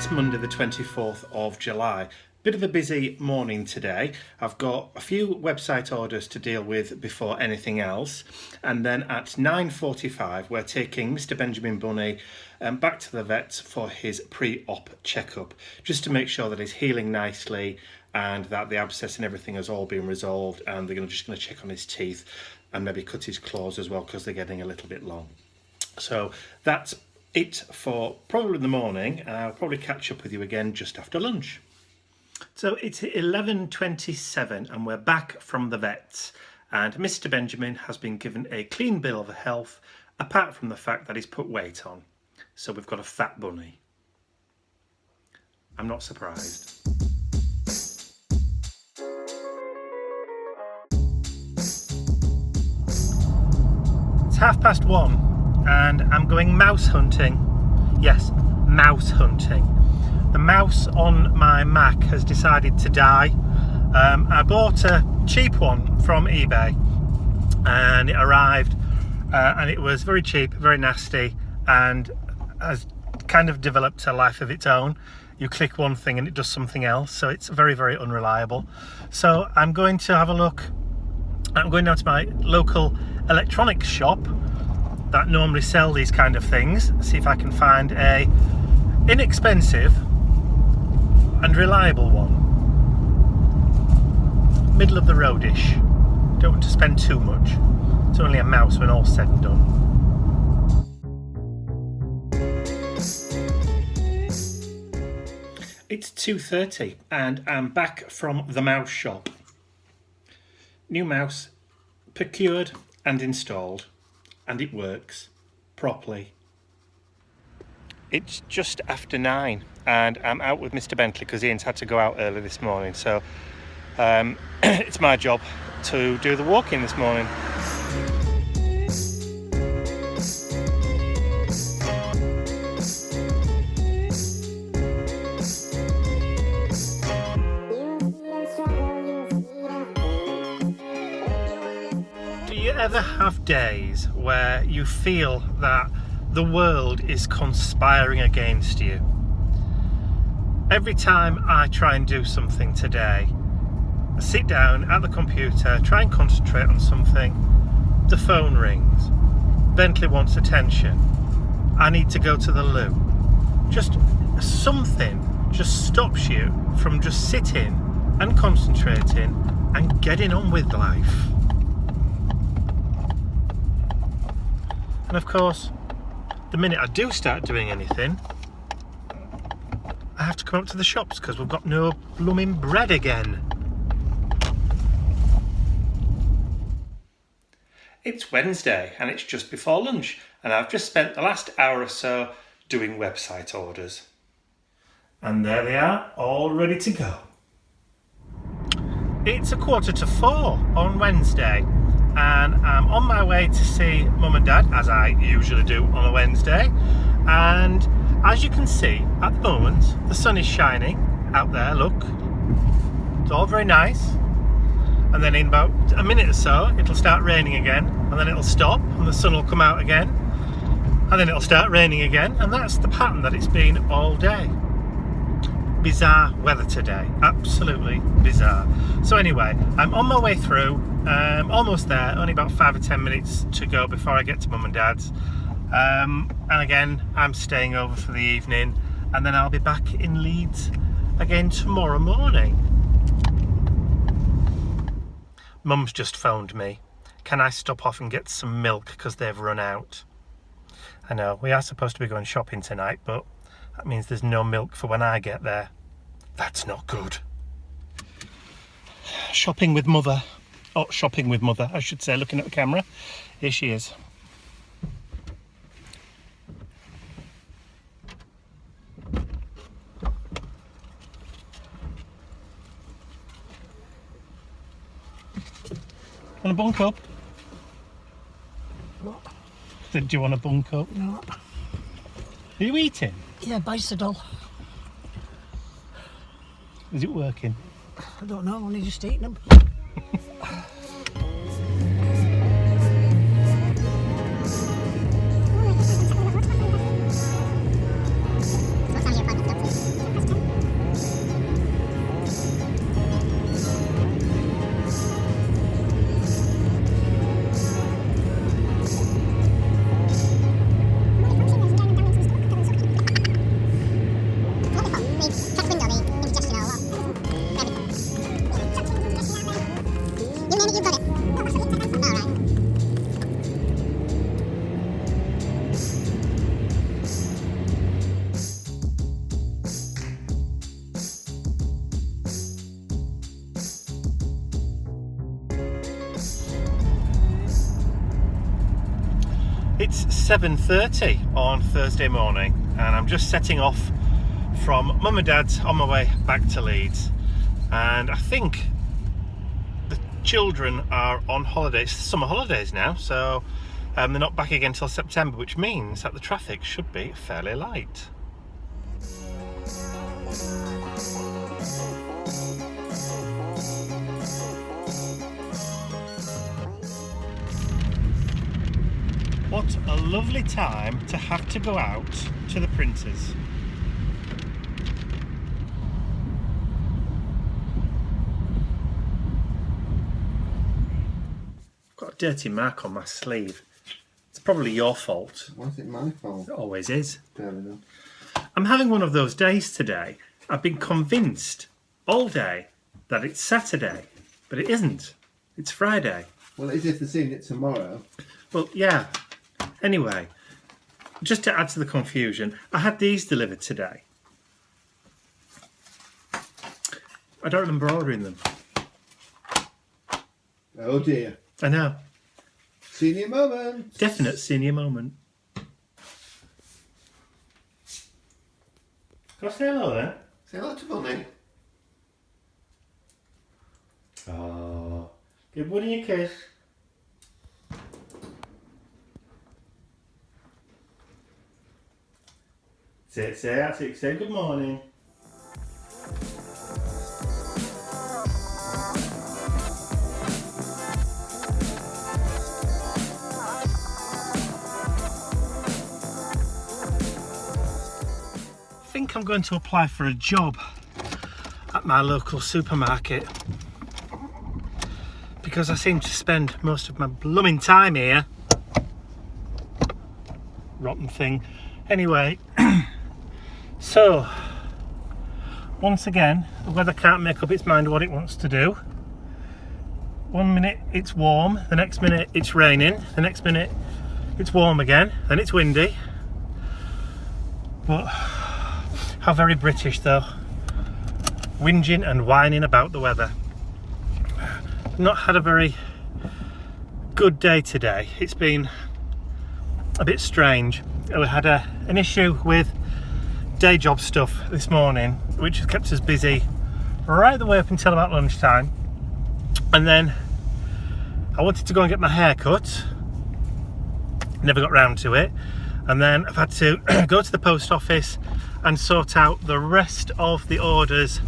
It's Monday the 24th of July. Bit of a busy morning today. I've got a few website orders to deal with before anything else, and then at 9:45 we're taking Mr. Benjamin Bunny back to the vet for his pre-op checkup, just to make sure that he's healing nicely and that the abscess and everything has all been resolved, and they're just going to check on his teeth and maybe cut his claws as well because they're getting a little bit long. So that's it for probably the morning, and I'll probably catch up with you again just after lunch. So it's 11:27 and we're back from the vets, and Mr. Benjamin has been given a clean bill of health apart from the fact that he's put weight on. So we've got a fat bunny. I'm not surprised. It's 1:30 and I'm going mouse hunting. Yes, mouse hunting. The mouse on my Mac has decided to die. I bought a cheap one from eBay and it arrived and it was very cheap, very nasty, and has kind of developed a life of its own. You click one thing and it does something else, so it's very, very unreliable. So I'm going to have a look. I'm going down to my local electronics shop that normally sell these kind of things, see if I can find a inexpensive and reliable one. Middle of the roadish. Don't want to spend too much. It's only a mouse when all's said and done. It's 2:30 and I'm back from the mouse shop. New mouse procured and installed, and it works properly. It's just after 9 and I'm out with Mr. Bentley because Ian's had to go out early this morning, so it's my job to do the walking this morning. Do you ever have days where you feel that the world is conspiring against you? Every time I try and do something today, I sit down at the computer, try and concentrate on something, the phone rings, Bentley wants attention, I need to go to the loo. Just something just stops you from just sitting and concentrating and getting on with life. And of course, the minute I do start doing anything, I have to come up to the shops because we've got no blooming bread again. It's Wednesday and it's just before lunch, and I've just spent the last hour or so doing website orders. And there they are, all ready to go. It's 3:45 on Wednesday, and I'm on my way to see Mum and Dad, as I usually do on a Wednesday. And as you can see, at the moment, the sun is shining out there, look. It's all very nice. And then in about a minute or so, it'll start raining again, and then it'll stop, and the sun will come out again, and then it'll start raining again, and that's the pattern that it's been all day. Bizarre weather today, absolutely bizarre. So anyway, I'm on my way through, almost there, only about 5 or 10 minutes to go before I get to Mum and Dad's. And again, I'm staying over for the evening, and then I'll be back in Leeds again tomorrow morning. Mum's just phoned me. Can I stop off and get some milk because they've run out? I know, we are supposed to be going shopping tonight, but that means there's no milk for when I get there. That's not good. Shopping with mother. Oh, shopping with mother, I should say, looking at the camera. Here she is. Want a bunk up? What? Do you want a bunk up? No. Are you eating? Yeah, bicycle. Is it working? I don't know, I'm only just eating them. It's 7:30 on Thursday morning, and I'm just setting off from Mum and Dad's on my way back to Leeds. And I think the children are on holidays, summer holidays now, so they're not back again till September, which means that the traffic should be fairly light. What a lovely time to have to go out to the printers. Got a dirty mark on my sleeve. It's probably your fault. Why is it my fault? It always is. Fair enough. I'm having one of those days today. I've been convinced all day that it's Saturday, but it isn't. It's Friday. Well, it's if they're seeing it tomorrow. Well, yeah. Anyway, just to add to the confusion, I had these delivered today. I don't remember ordering them. Oh dear. I know. Senior moment. Definite senior moment. Can I say hello then? Say hello to Bunny. Oh, give Bunny a kiss. Say good morning. I think I'm going to apply for a job at my local supermarket because I seem to spend most of my blooming time here. Rotten thing. Anyway, so once again, the weather can't make up its mind what it wants to do. 1 minute it's warm, the next minute it's raining, the next minute it's warm again, then it's windy. But how very British though, whinging and whining about the weather. I've not had a very good day today. It's been a bit strange. We had an issue with day job stuff this morning, which has kept us busy right the way up until about lunchtime. And then I wanted to go and get my hair cut, never got round to it. And then I've had to go to the post office and sort out the rest of the orders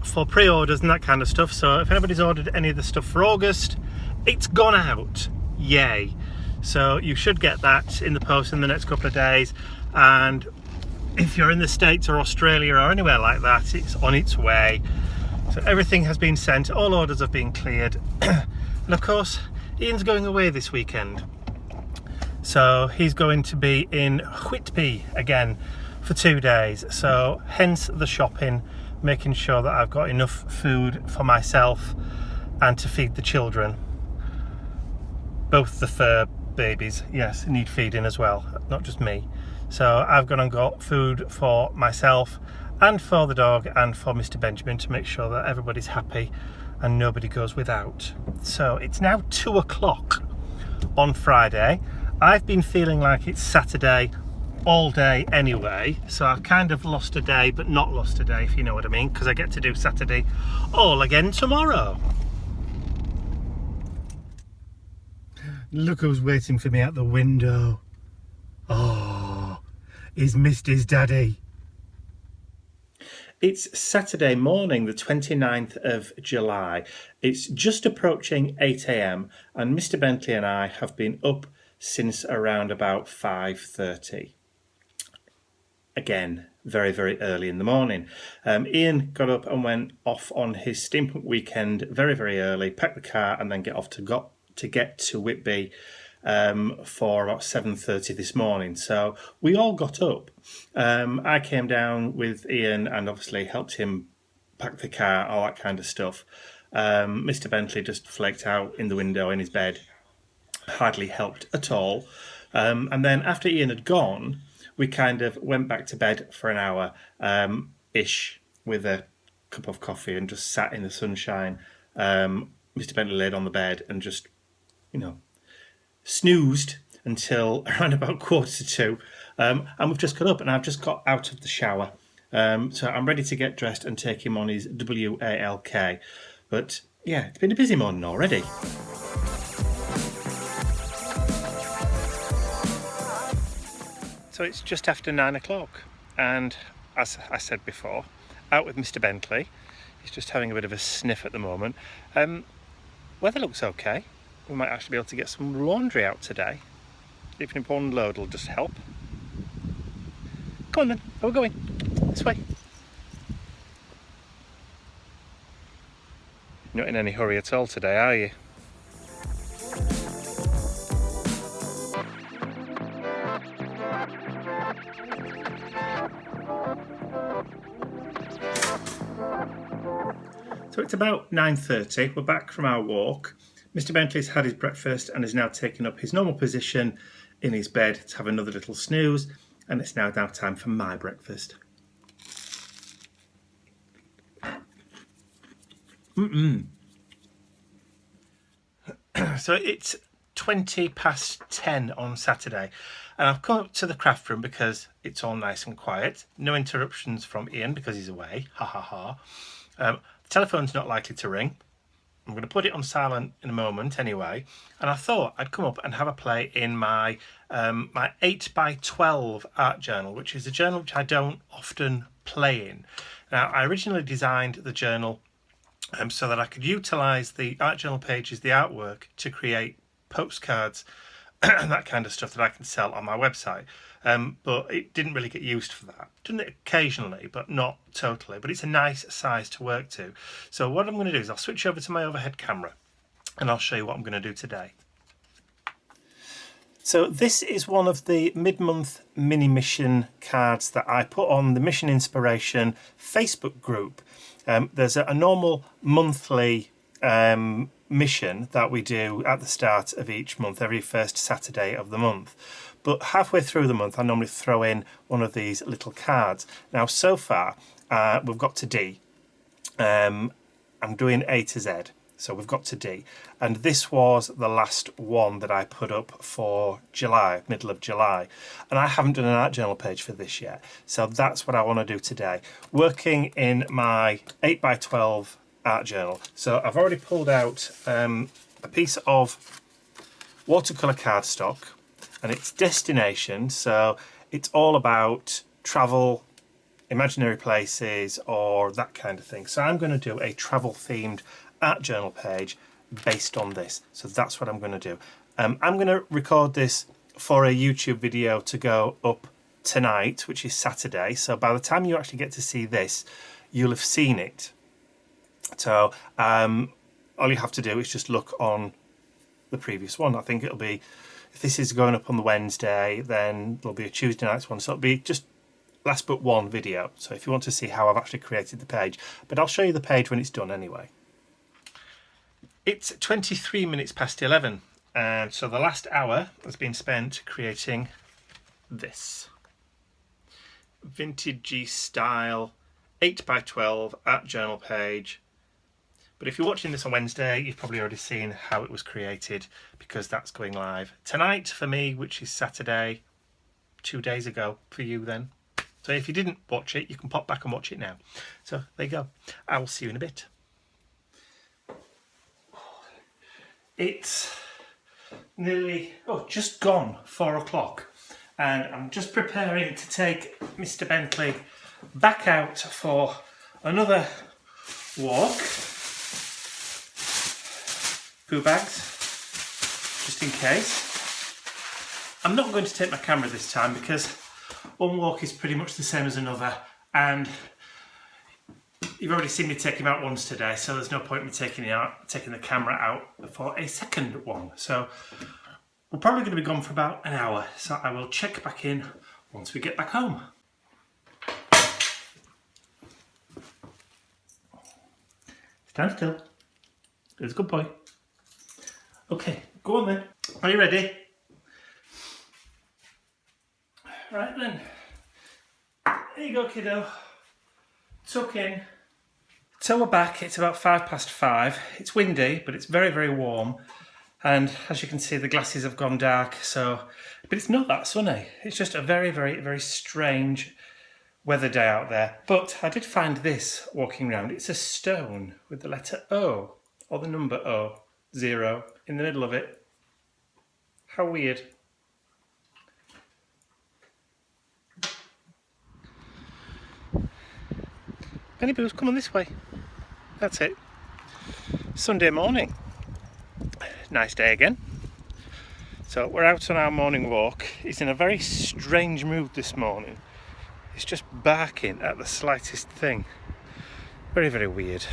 for pre-orders and that kind of stuff. So if anybody's ordered any of the stuff for August, it's gone out. Yay. So you should get that in the post in the next couple of days. And if you're in the States or Australia or anywhere like that, it's on its way. So everything has been sent, all orders have been cleared. And of course, Ian's going away this weekend. So he's going to be in Whitby again for 2 days. So hence the shopping, making sure that I've got enough food for myself and to feed the children. Both the fur babies, yes, need feeding as well, not just me. So I've gone and got food for myself and for the dog and for Mr. Benjamin to make sure that everybody's happy and nobody goes without. So it's now 2 o'clock on Friday. I've been feeling like it's Saturday all day anyway, so I've kind of lost a day but not lost a day, if you know what I mean, because I get to do Saturday all again tomorrow. Look who's waiting for me at the window. Oh, he's missed his daddy. It's Saturday morning, the 29th of July. It's just approaching 8 a.m. and Mr. Bentley and I have been up since around about 5:30. Again, very, very early in the morning. Ian got up and went off on his steampunk weekend very, very early, packed the car and then get to Whitby for about 7:30 this morning. So we all got up. I came down with Ian and obviously helped him pack the car, all that kind of stuff. Mr. Bentley just flaked out in the window in his bed, hardly helped at all. And then after Ian had gone, we kind of went back to bed for an hour ish with a cup of coffee and just sat in the sunshine. Mr. Bentley laid on the bed and just, snoozed until around about 1:45, and we've just got up and I've just got out of the shower. So I'm ready to get dressed and take him on his WALK. But yeah, it's been a busy morning already. So it's just after 9 o'clock, and as I said before, out with Mr. Bentley. He's just having a bit of a sniff at the moment. Weather looks okay. We might actually be able to get some laundry out today. Even if one load will just help. Come on then, where are we going? This way. Not in any hurry at all today, are you? So it's about 9:30, we're back from our walk. Mr. Bentley's had his breakfast and is now taking up his normal position in his bed to have another little snooze, and it's now time for my breakfast. So it's 10:20 on Saturday, and I've come up to the craft room because it's all nice and quiet. No interruptions from Ian because he's away, ha ha ha. The telephone's not likely to ring. I'm going to put it on silent in a moment anyway, and I thought I'd come up and have a play in my my 8x12 art journal, which is a journal which I don't often play in. Now, I originally designed the journal so that I could utilise the art journal pages, the artwork, to create postcards and that kind of stuff that I can sell on my website. But it didn't really get used for that. Done it occasionally, but not totally. But it's a nice size to work to. So what I'm going to do is I'll switch over to my overhead camera and I'll show you what I'm going to do today. So this is one of the mid-month mini mission cards that I put on the Mission Inspiration Facebook group. There's a normal monthly mission that we do at the start of each month, every first Saturday of the month. But halfway through the month, I normally throw in one of these little cards. Now, so far, we've got to D. I'm doing A to Z. So we've got to D. And this was the last one that I put up for July, middle of July. And I haven't done an art journal page for this yet. So that's what I want to do today. Working in my 8x12 art journal. So I've already pulled out a piece of watercolour cardstock, and it's destination. So it's all about travel, imaginary places, or that kind of thing. So I'm going to do a travel themed art journal page based on this. So that's what I'm going to do. I'm going to record this for a YouTube video to go up tonight, which is Saturday. So by the time you actually get to see this, you'll have seen it. So all you have to do is just look on the previous one. I think it'll be, if this is going up on the Wednesday, then there'll be a Tuesday night's one. So it'll be just last but one video. So if you want to see how I've actually created the page, but I'll show you the page when it's done anyway. It's 23 minutes past 11, and so the last hour has been spent creating this vintagey style 8x12 art journal page. But if you're watching this on Wednesday, you've probably already seen how it was created, because that's going live tonight for me, which is Saturday, 2 days ago for you then. So if you didn't watch it, you can pop back and watch it now. So there you go. I will see you in a bit. It's nearly, just gone 4 o'clock, and I'm just preparing to take Mr. Bentley back out for another walk. Poo bags, just in case. I'm not going to take my camera this time because one walk is pretty much the same as another, and you've already seen me take him out once today, so there's no point in me taking the camera out for a second one. So we're probably going to be gone for about an hour, so I will check back in once we get back home. Stand still. There's a good boy. Okay, go on then. Are you ready? Right then. There you go, kiddo. Tuck in. So we're back. It's about 5 past 5. It's windy, but it's very, very warm. And as you can see, the glasses have gone dark, but it's not that sunny. It's just a very, very, very strange weather day out there. But I did find this walking around. It's a stone with the letter O, or the number O, 0, in the middle of it. How weird. Benny Boos, come on this way. That's it. Sunday morning. Nice day again. So we're out on our morning walk. He's in a very strange mood this morning. He's just barking at the slightest thing. Very, very weird.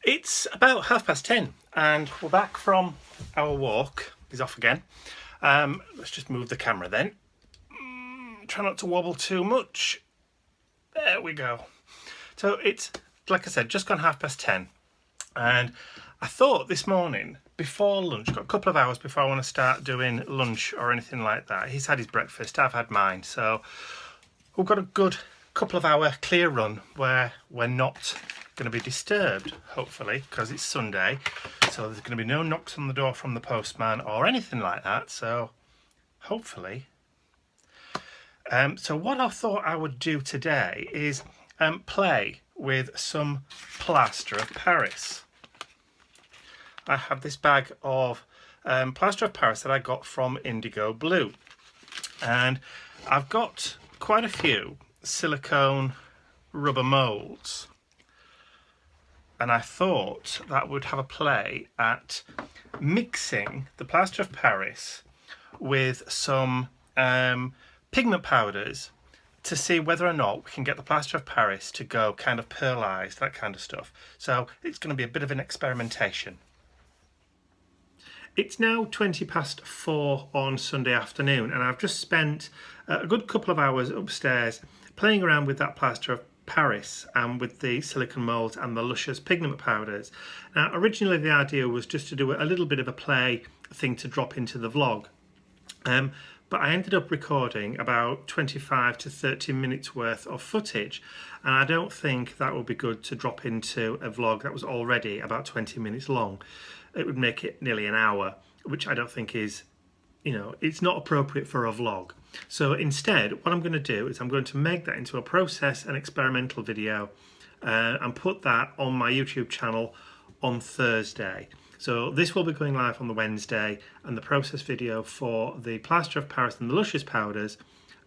It's about 10:30 and we're back from our walk. He's off again. Let's just move the camera then. Try not to wobble too much. There we go. So it's, like I said, just gone 10:30. And I thought this morning, before lunch, got a couple of hours before I want to start doing lunch or anything like that. He's had his breakfast, I've had mine. So we've got a good couple of hour clear run where we're not going to be disturbed, hopefully, because it's Sunday, so there's going to be no knocks on the door from the postman or anything like that, so hopefully. So what I thought I would do today is play with some plaster of Paris. I have this bag of plaster of Paris that I got from Indigo Blue, and I've got quite a few silicone rubber moulds. And I thought that would have a play at mixing the plaster of Paris with some pigment powders to see whether or not we can get the plaster of Paris to go kind of pearlized, that kind of stuff. So it's going to be a bit of an experimentation. It's now 4:20 on Sunday afternoon, and I've just spent a good couple of hours upstairs playing around with that plaster of Paris and with the silicone moulds and the luscious pigment powders. Now originally the idea was just to do a little bit of a play thing to drop into the vlog, but I ended up recording about 25 to 30 minutes worth of footage, and I don't think that would be good to drop into a vlog that was already about 20 minutes long. It would make it nearly an hour, which I don't think is, it's not appropriate for a vlog. So instead, what I'm going to do is I'm going to make that into a process and experimental video and put that on my YouTube channel on Thursday. So this will be going live on the Wednesday, and the process video for the plaster of Paris and the luscious powders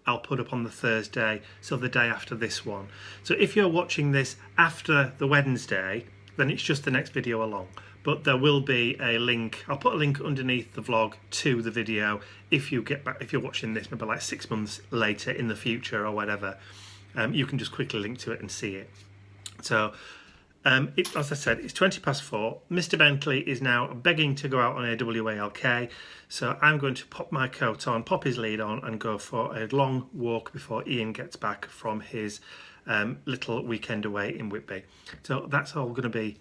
I'll put up on the Thursday, so the day after this one. So if you're watching this after the Wednesday, then it's just the next video along. But there will be a link. I'll put a link underneath the vlog to the video if you get back, if you're watching this maybe like 6 months later in the future or whatever. You can just quickly link to it and see it. So as I said, it's 4:20. Mr. Bentley is now begging to go out on a WALK, so I'm going to pop my coat on, pop his lead on, and go for a long walk before Ian gets back from his little weekend away in Whitby. So that's all going to be.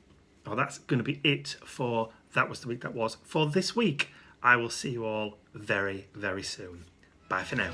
Oh, that's going to be it for That Was the Week That Was for this week. I will see you all very, very soon. Bye for now.